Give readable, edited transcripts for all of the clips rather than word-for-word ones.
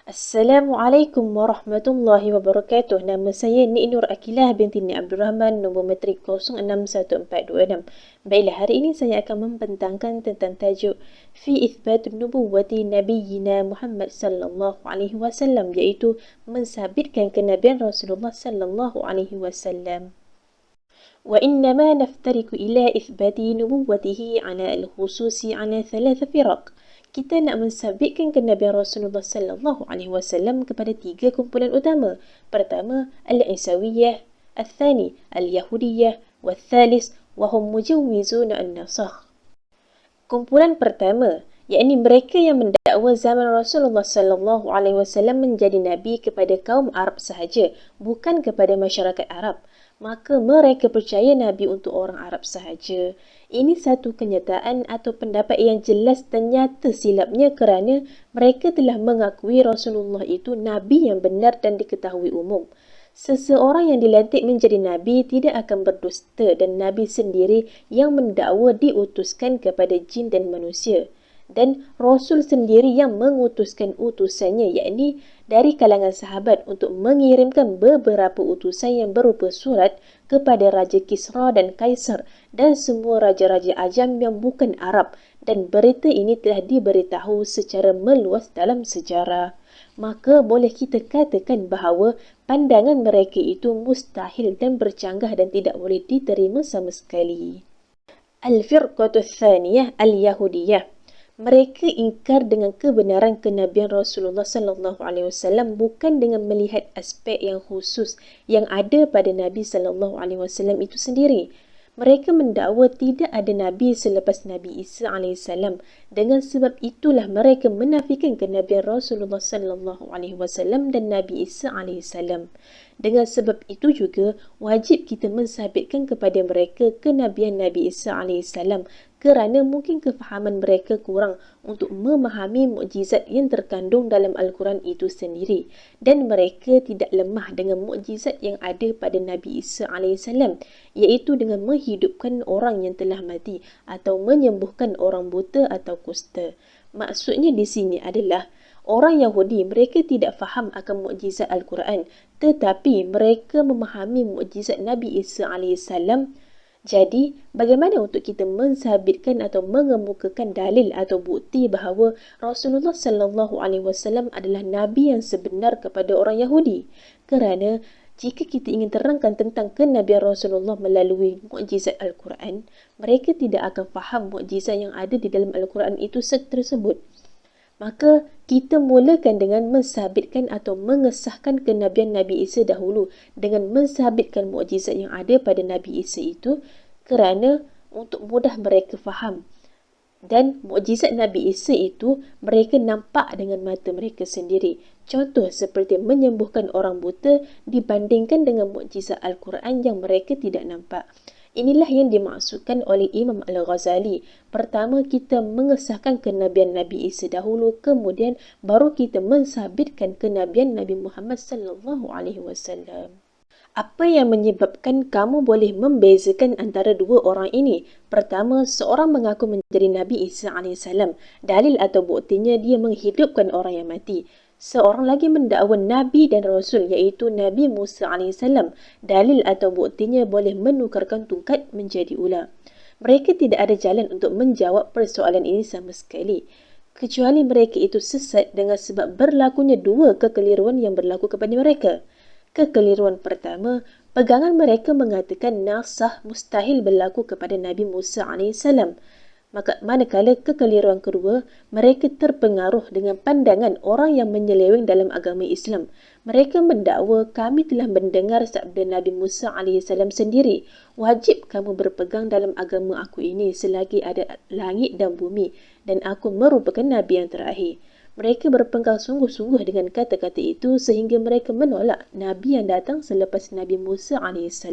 Assalamualaikum warahmatullahi wabarakatuh. Nama saya Nik Nur Akilah binti Nik Abdul Rahman, nombor matrik 061426. Baiklah, hari ini saya akan membentangkan tentang tajuk Fi Ithbat Nubuwwati Nabiyyina Muhammad sallallahu alaihi wasallam, iaitu mensabitkan kenabian Rasulullah sallallahu alaihi wasallam. وإنما نفترق إلى إثبات نبوته على الخصوص على 3 فرق. Kita nak mensabitkan kenabian Rasulullah sallallahu alaihi wasallam kepada 3 kumpulan utama. Pertama, al-Isawiyah, al-Thani, al-Yahudiyah, wal-Thalith, wahum mujawwizuna an-nasakh. Kumpulan pertama, yakni mereka yang mendakwa zaman Rasulullah sallallahu alaihi wasallam menjadi nabi kepada kaum Arab sahaja, bukan kepada masyarakat Arab. Maka mereka percaya Nabi untuk orang Arab sahaja. Ini satu kenyataan atau pendapat yang jelas dan nyata silapnya kerana mereka telah mengakui Rasulullah itu Nabi yang benar dan diketahui umum. Seseorang yang dilantik menjadi Nabi tidak akan berdusta dan Nabi sendiri yang mendakwa diutuskan kepada jin dan manusia. Dan Rasul sendiri yang mengutuskan utusannya, yakni dari kalangan sahabat untuk mengirimkan beberapa utusan yang berupa surat kepada Raja Kisra dan Kaisar dan semua raja-raja ajam yang bukan Arab, dan berita ini telah diberitahu secara meluas dalam sejarah. Maka boleh kita katakan bahawa pandangan mereka itu mustahil dan bercanggah dan tidak boleh diterima sama sekali. Al-Firqatu Tsaniyah Al-Yahudiyah. Mereka ingkar dengan kebenaran kenabian Rasulullah sallallahu alaihi wasallam bukan dengan melihat aspek yang khusus yang ada pada Nabi sallallahu alaihi wasallam itu sendiri. Mereka mendakwa tidak ada nabi selepas Nabi Isa alaihi salam. Dengan sebab itulah mereka menafikan kenabian Rasulullah sallallahu alaihi wasallam dan Nabi Isa alaihi salam. Dengan sebab itu juga wajib kita mensabitkan kepada mereka kenabian Nabi Isa alaihi salam, kerana mungkin kefahaman mereka kurang untuk memahami mukjizat yang terkandung dalam Al-Quran itu sendiri, dan mereka tidak lemah dengan mukjizat yang ada pada Nabi Isa AS, iaitu dengan menghidupkan orang yang telah mati atau menyembuhkan orang buta atau kusta. Maksudnya di sini adalah orang Yahudi mereka tidak faham akan mukjizat Al-Quran, tetapi mereka memahami mukjizat Nabi Isa AS. Jadi, bagaimana untuk kita mensabitkan atau mengemukakan dalil atau bukti bahawa Rasulullah sallallahu alaihi wasallam adalah nabi yang sebenar kepada orang Yahudi? Kerana jika kita ingin terangkan tentang kenabian Rasulullah melalui mukjizat Al-Quran, mereka tidak akan faham mukjizat yang ada di dalam Al-Quran itu tersebut. Maka kita mulakan dengan mensabitkan atau mengesahkan kenabian Nabi Isa dahulu dengan mensabitkan mukjizat yang ada pada Nabi Isa itu, kerana untuk mudah mereka faham. Dan mukjizat Nabi Isa itu mereka nampak dengan mata mereka sendiri. Contoh seperti menyembuhkan orang buta dibandingkan dengan mukjizat Al-Quran yang mereka tidak nampak. Inilah yang dimaksudkan oleh Imam Al-Ghazali. Pertama, kita mengesahkan kenabian Nabi Isa dahulu, kemudian baru kita mensabitkan kenabian Nabi Muhammad sallallahu alaihi wasallam. Apa yang menyebabkan kamu boleh membezakan antara dua orang ini? Pertama, seorang mengaku menjadi Nabi Isa AS. Dalil atau buktinya dia menghidupkan orang yang mati. Seorang lagi mendakwa Nabi dan Rasul, iaitu Nabi Musa AS. Dalil atau buktinya boleh menukarkan tungkat menjadi ular. Mereka tidak ada jalan untuk menjawab persoalan ini sama sekali, kecuali mereka itu sesat dengan sebab berlakunya dua kekeliruan yang berlaku kepada mereka. Kekeliruan pertama, pegangan mereka mengatakan nasah mustahil berlaku kepada Nabi Musa AS. Manakala kekeliruan kedua, mereka terpengaruh dengan pandangan orang yang menyeleweng dalam agama Islam. Mereka mendakwa kami telah mendengar sabda Nabi Musa AS sendiri. Wajib kamu berpegang dalam agama aku ini selagi ada langit dan bumi, dan aku merupakan Nabi yang terakhir. Mereka berpegang sungguh-sungguh dengan kata-kata itu sehingga mereka menolak Nabi yang datang selepas Nabi Musa AS.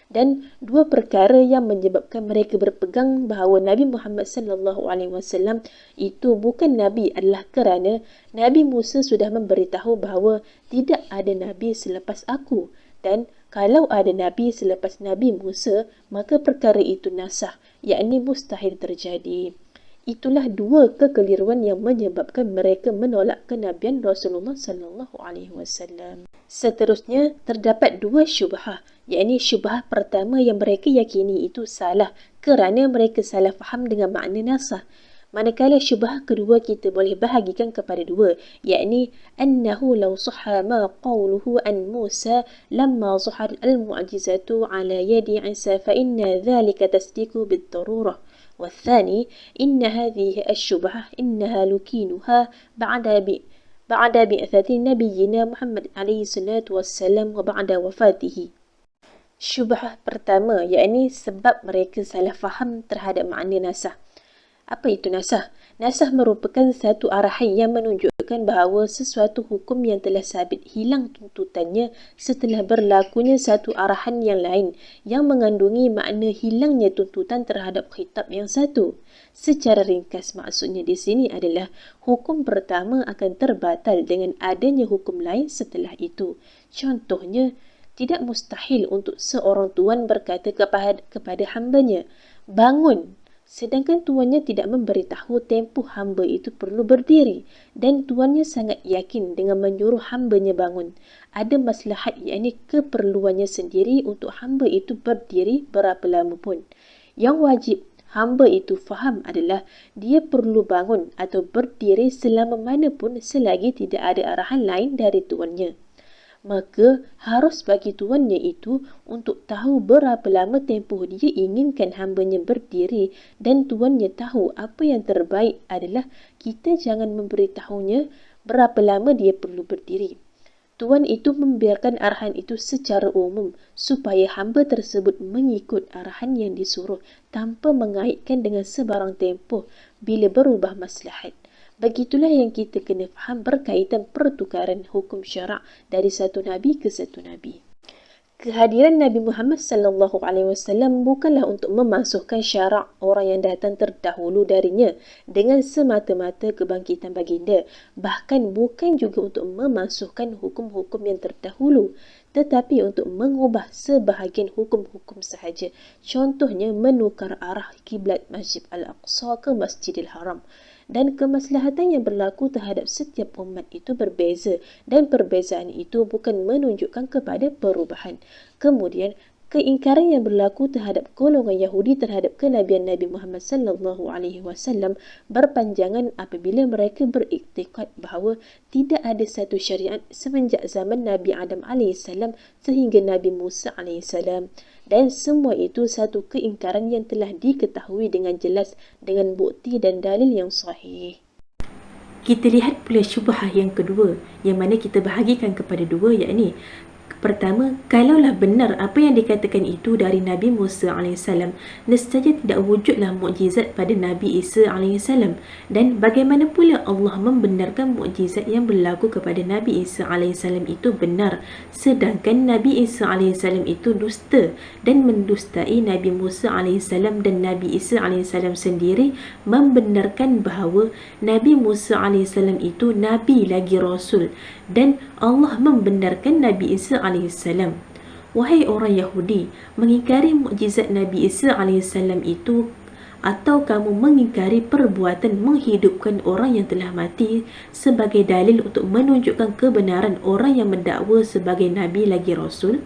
Dan dua perkara yang menyebabkan mereka berpegang bahawa Nabi Muhammad sallallahu alaihi wasallam itu bukan nabi adalah kerana Nabi Musa sudah memberitahu bahawa tidak ada nabi selepas aku, dan kalau ada nabi selepas Nabi Musa, maka perkara itu nasah, yakni mustahil terjadi. Itulah dua kekeliruan yang menyebabkan mereka menolak kenabian Rasulullah sallallahu alaihi wasallam. Seterusnya terdapat dua syubhah, yakni syubhah pertama yang mereka yakini itu salah kerana mereka salah faham dengan makna nasakh. Manakala syubhah kedua kita boleh bahagikan kepada dua, yakni annahu law sahha ma qawluhu an Musa lamma zahar al-mu'jizatu ala yadi Isa fa inna dhalika tasdiqu bid-darurah. والثاني إن هذه الشبهة إنها لكينها بعد بعثة نبينا محمد عليه الصلاة والسلام وبعد وفاته. Syubhah pertama, yakni sebab mereka salah faham terhadap makna nasakh. Apa itu nasakh? Nasakh merupakan satu arahan yang menunjukkan bahawa sesuatu hukum yang telah sabit hilang tuntutannya setelah berlakunya satu arahan yang lain yang mengandungi makna hilangnya tuntutan terhadap khitab yang satu. Secara ringkas maksudnya di sini adalah hukum pertama akan terbatal dengan adanya hukum lain setelah itu. Contohnya, tidak mustahil untuk seorang tuan berkata kepada hambanya, bangun, sedangkan tuannya tidak memberitahu tempoh hamba itu perlu berdiri dan tuannya sangat yakin dengan menyuruh hambanya bangun. Ada maslahat, yakni keperluannya sendiri untuk hamba itu berdiri berapa lama pun. Yang wajib hamba itu faham adalah dia perlu bangun atau berdiri selama mana pun selagi tidak ada arahan lain dari tuannya. Maka harus bagi tuannya itu untuk tahu berapa lama tempoh dia inginkan hambanya berdiri dan tuannya tahu apa yang terbaik adalah kita jangan memberitahunya berapa lama dia perlu berdiri. Tuan itu membiarkan arahan itu secara umum supaya hamba tersebut mengikut arahan yang disuruh tanpa mengaitkan dengan sebarang tempoh bila berubah maslahat. Begitulah yang kita kena faham berkaitan pertukaran hukum syarak dari satu Nabi ke satu Nabi. Kehadiran Nabi Muhammad sallallahu alaihi wasallam bukanlah untuk memasukkan syarak orang yang datang terdahulu darinya dengan semata-mata kebangkitan baginda. Bahkan bukan juga untuk memasukkan hukum-hukum yang terdahulu, tetapi untuk mengubah sebahagian hukum-hukum sahaja. Contohnya menukar arah kiblat Masjid Al-Aqsa ke Masjidil Haram. Dan kemaslahatan yang berlaku terhadap setiap umat itu berbeza dan perbezaan itu bukan menunjukkan kepada perubahan. Kemudian, keingkaran yang berlaku terhadap golongan Yahudi terhadap kenabian Nabi Muhammad sallallahu alaihi wasallam berpanjangan apabila mereka beriktikad bahawa tidak ada satu syariat semenjak zaman Nabi Adam alaihissalam sehingga Nabi Musa alaihissalam. Dan semua itu satu keingkaran yang telah diketahui dengan jelas dengan bukti dan dalil yang sahih. Kita lihat pula syubhah yang kedua yang mana kita bahagikan kepada dua, yakni pertama, kalaulah benar apa yang dikatakan itu dari Nabi Musa AS, nescaya tidak wujudlah mukjizat pada Nabi Isa AS. Dan bagaimana pula Allah membenarkan mukjizat yang berlaku kepada Nabi Isa AS itu benar, sedangkan Nabi Isa AS itu dusta dan mendustai Nabi Musa AS dan Nabi Isa AS sendiri membenarkan bahawa Nabi Musa AS itu Nabi lagi Rasul dan Allah membenarkan Nabi Isa AS. Wahai orang Yahudi, mengingkari mukjizat Nabi Isa AS itu atau kamu mengingkari perbuatan menghidupkan orang yang telah mati sebagai dalil untuk menunjukkan kebenaran orang yang mendakwa sebagai Nabi lagi Rasul?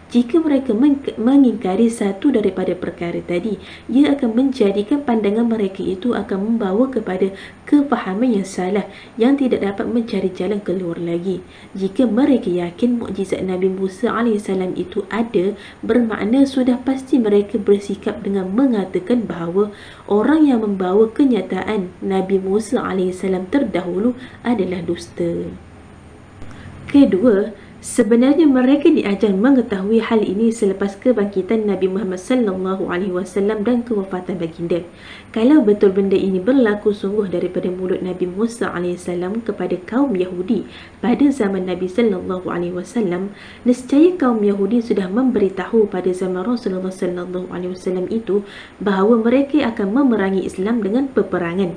Jika mereka mengingkari satu daripada perkara tadi, ia akan menjadikan pandangan mereka itu akan membawa kepada kefahaman yang salah yang tidak dapat mencari jalan keluar lagi. Jika mereka yakin mukjizat Nabi Musa AS itu ada, bermakna sudah pasti mereka bersikap dengan mengatakan bahawa orang yang membawa kenyataan Nabi Musa AS terdahulu adalah dusta. Kedua, sebenarnya mereka diajar mengetahui hal ini selepas kebangkitan Nabi Muhammad sallallahu alaihi wasallam dan kewafatan baginda. Kalau betul benda ini berlaku sungguh daripada mulut Nabi Musa AS kepada kaum Yahudi pada zaman Nabi sallallahu alaihi wasallam, nescaya kaum Yahudi sudah memberitahu pada zaman Rasulullah sallallahu alaihi wasallam itu bahawa mereka akan memerangi Islam dengan peperangan.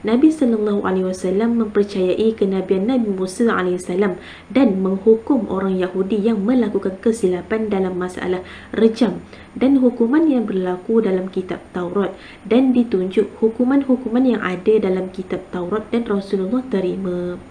Nabi sallallahu alaihi wasallam mempercayai kenabian Nabi Musa alaihi salam dan menghukum orang Yahudi yang melakukan kesilapan dalam masalah rejam dan hukuman yang berlaku dalam kitab Taurat, dan ditunjuk hukuman-hukuman yang ada dalam kitab Taurat dan Rasulullah terima.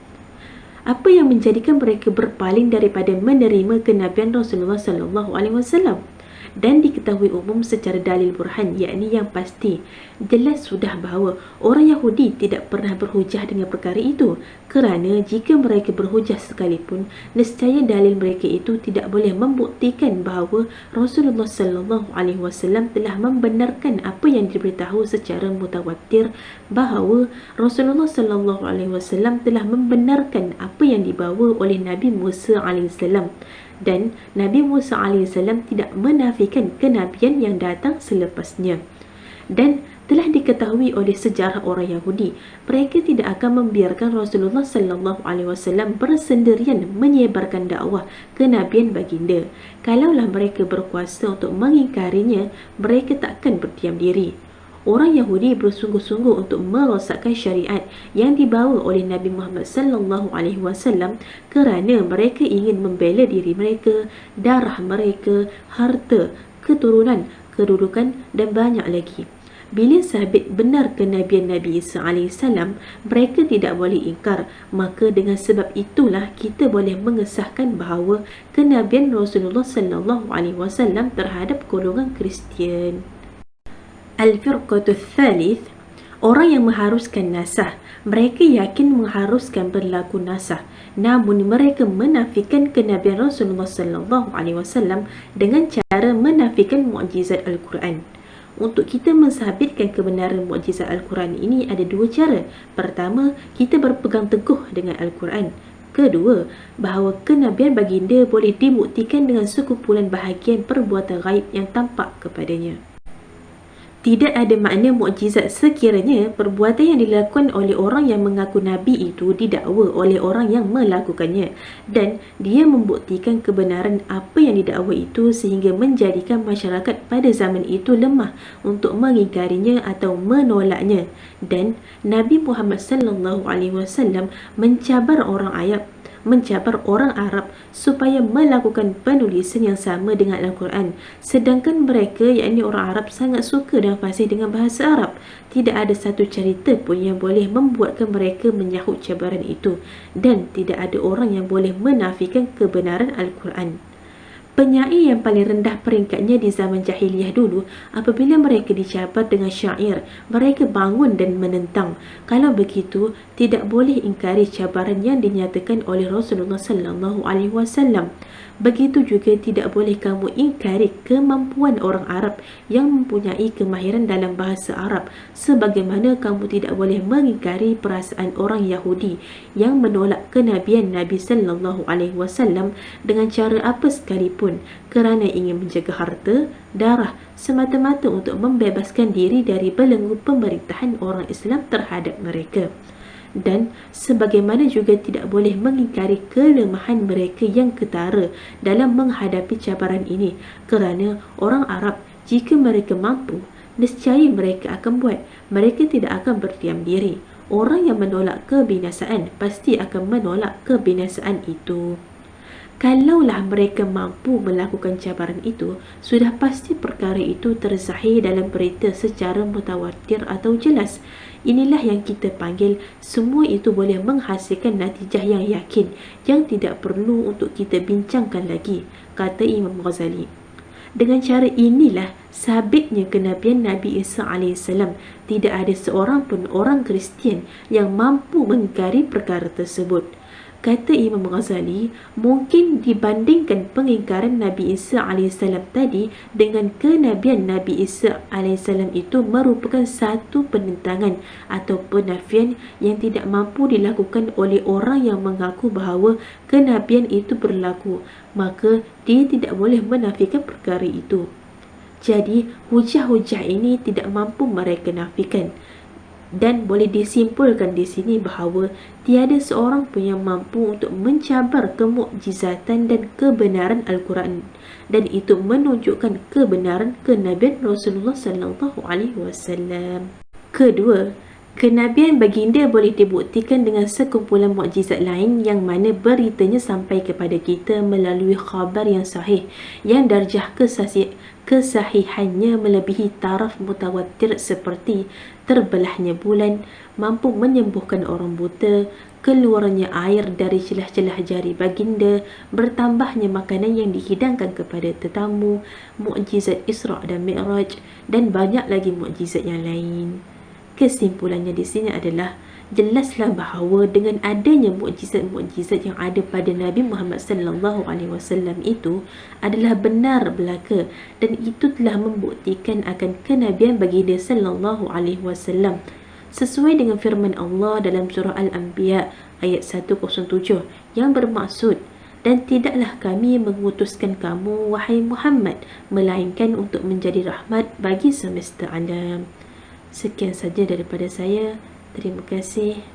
Apa yang menjadikan mereka berpaling daripada menerima kenabian Rasulullah sallallahu alaihi wasallam? Dan diketahui umum secara dalil burhan, yakni yang pasti jelas sudah bahawa orang Yahudi tidak pernah berhujah dengan perkara itu, kerana jika mereka berhujah sekalipun, nescaya dalil mereka itu tidak boleh membuktikan bahawa Rasulullah sallallahu alaihi wasallam telah membenarkan apa yang diberitahu secara mutawatir bahawa Rasulullah sallallahu alaihi wasallam telah membenarkan apa yang dibawa oleh Nabi Musa alaihi salam, dan Nabi Musa AS tidak menafikan kenabian yang datang selepasnya. Dan telah diketahui oleh sejarah orang Yahudi, mereka tidak akan membiarkan Rasulullah SAW bersendirian menyebarkan dakwah kenabian baginda. Kalaulah mereka berkuasa untuk mengingkarinya, mereka takkan berdiam diri. Orang Yahudi bersungguh-sungguh untuk merosakkan syariat yang dibawa oleh Nabi Muhammad sallallahu alaihi wasallam kerana mereka ingin membela diri mereka, darah mereka, harta, keturunan, kedudukan dan banyak lagi. Bila sabit benar kenabian Nabi Isa AS, mereka tidak boleh ingkar. Maka dengan sebab itulah kita boleh mengesahkan bahawa kenabian Rasulullah sallallahu alaihi wasallam terhadap golongan Kristian. Al-Firqatul Thalith, orang yang mengharuskan nasah. Mereka yakin mengharuskan berlaku nasah, namun mereka menafikan kenabian Rasulullah sallallahu alaihi wasallam dengan cara menafikan mukjizat Al-Quran. Untuk kita mensabitkan kebenaran mukjizat Al-Quran ini ada dua cara. Pertama, kita berpegang teguh dengan Al-Quran. Kedua, bahawa kenabian baginda boleh dibuktikan dengan sekumpulan bahagian perbuatan gaib yang tampak kepadanya. Tidak ada makna mukjizat sekiranya perbuatan yang dilakukan oleh orang yang mengaku Nabi itu didakwa oleh orang yang melakukannya, dan dia membuktikan kebenaran apa yang didakwa itu sehingga menjadikan masyarakat pada zaman itu lemah untuk mengingkarinya atau menolaknya. Dan Nabi Muhammad sallallahu alaihi wasallam mencabar orang Arab supaya melakukan penulisan yang sama dengan Al-Quran, sedangkan mereka, yakni orang Arab, sangat suka dan fasih dengan bahasa Arab. Tidak ada satu cerita pun yang boleh membuatkan mereka menyahut cabaran itu, dan tidak ada orang yang boleh menafikan kebenaran Al-Quran. Penyair yang paling rendah peringkatnya di zaman jahiliyah dulu, apabila mereka dicabar dengan syair, mereka bangun dan menentang. Kalau begitu, tidak boleh ingkari cabaran yang dinyatakan oleh Rasulullah sallallahu alaihi wasallam. Begitu juga tidak boleh kamu ingkari kemampuan orang Arab yang mempunyai kemahiran dalam bahasa Arab, sebagaimana kamu tidak boleh mengingkari perasaan orang Yahudi yang menolak kenabian Nabi sallallahu alaihi wasallam dengan cara apa sekalipun, kerana ingin menjaga harta, darah, semata-mata untuk membebaskan diri dari belenggu pemerintahan orang Islam terhadap mereka. Dan sebagaimana juga tidak boleh mengingkari kelemahan mereka yang ketara dalam menghadapi cabaran ini, kerana orang Arab, jika mereka mampu, nescaya mereka akan buat. Mereka tidak akan berdiam diri. Orang yang menolak kebinasaan pasti akan menolak kebinasaan itu. Kalaulah mereka mampu melakukan cabaran itu, sudah pasti perkara itu terzahir dalam berita secara mutawatir atau jelas. Inilah yang kita panggil semua itu boleh menghasilkan natijah yang yakin, yang tidak perlu untuk kita bincangkan lagi, kata Imam Ghazali. Dengan cara inilah sabitnya kenabian Nabi Isa AS. Tidak ada seorang pun orang Kristian yang mampu mengingkari perkara tersebut. Kata Imam Ghazali, mungkin dibandingkan pengingkaran Nabi Isa AS tadi dengan kenabian Nabi Isa AS itu merupakan satu penentangan atau penafian yang tidak mampu dilakukan oleh orang yang mengaku bahawa kenabian itu berlaku, maka dia tidak boleh menafikan perkara itu. Jadi, hujah-hujah ini tidak mampu mereka nafikan. Dan boleh disimpulkan di sini bahawa tiada seorang pun yang mampu untuk mencabar kemukjizatan dan kebenaran Al-Quran, dan itu menunjukkan kebenaran kenabian Rasulullah sallallahu alaihi wasallam. Kedua, Kenabian baginda boleh dibuktikan dengan sekumpulan mukjizat lain yang mana beritanya sampai kepada kita melalui khabar yang sahih, yang darjah kesahihannya melebihi taraf mutawatir seperti terbelahnya bulan, mampu menyembuhkan orang buta, keluarnya air dari celah-celah jari baginda, bertambahnya makanan yang dihidangkan kepada tetamu, mukjizat Isra' dan Mi'raj, dan banyak lagi mukjizat yang lain. Kesimpulannya di sini adalah jelaslah bahawa dengan adanya mukjizat-mukjizat yang ada pada Nabi Muhammad sallallahu alaihi wasallam itu adalah benar belaka, dan itu telah membuktikan akan kenabian baginda sallallahu alaihi wasallam sesuai dengan firman Allah dalam surah Al-Anbiya ayat 107 yang bermaksud, dan tidaklah kami mengutuskan kamu wahai Muhammad melainkan untuk menjadi rahmat bagi semesta alam. Sekian saja daripada saya. Terima kasih.